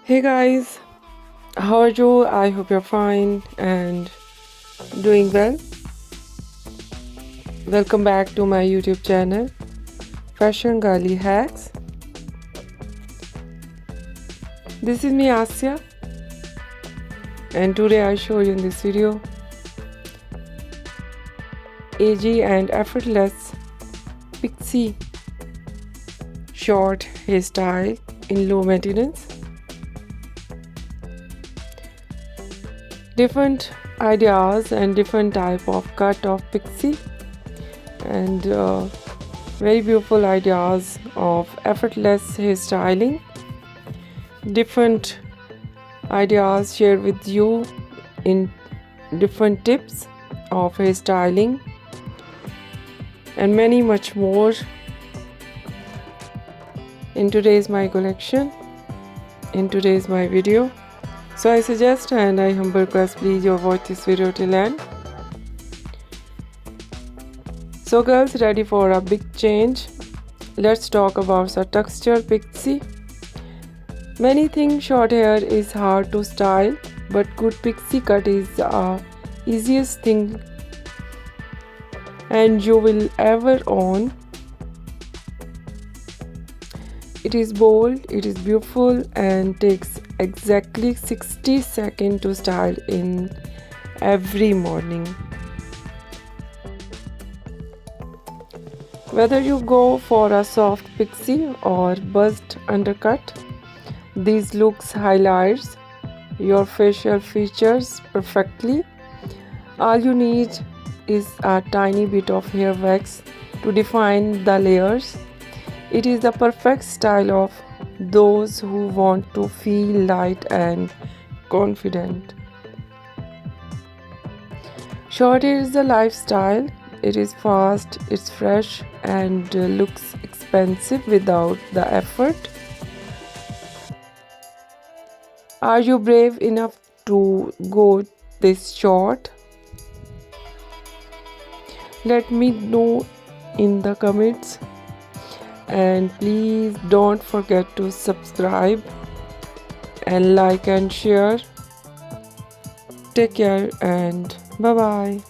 Hey guys, how are you? I hope you're fine and doing well. Welcome back to my YouTube channel, Fashion Girly Hacks. This is me, Asya, and today I show you in this video easy and effortless Pixie short hairstyle in low maintenance. Different ideas and different type of cut of Pixie and very beautiful ideas of effortless hairstyling. Different ideas shared with you in different tips of hairstyling and many much more in today's my collection, in today's my video. So I suggest and I humble request please you watch this video till end. So girls, ready for a big change? Let's talk about the texture Pixie. Many think short hair is hard to style, but good Pixie cut is the easiest thing and you will ever own. It is bold, it is beautiful and takes exactly 60 seconds to style in every morning. Whether you go for a soft pixie or buzzed undercut, these looks highlights your facial features perfectly. All you need is a tiny bit of hair wax to define the layers. It is the perfect style of those who want to feel light and confident. Short hair is a lifestyle. It is fast, it's fresh and looks expensive without the effort. Are you brave enough to go this short? Let me know in the comments. And please don't forget to subscribe and like and share. Take care and bye bye.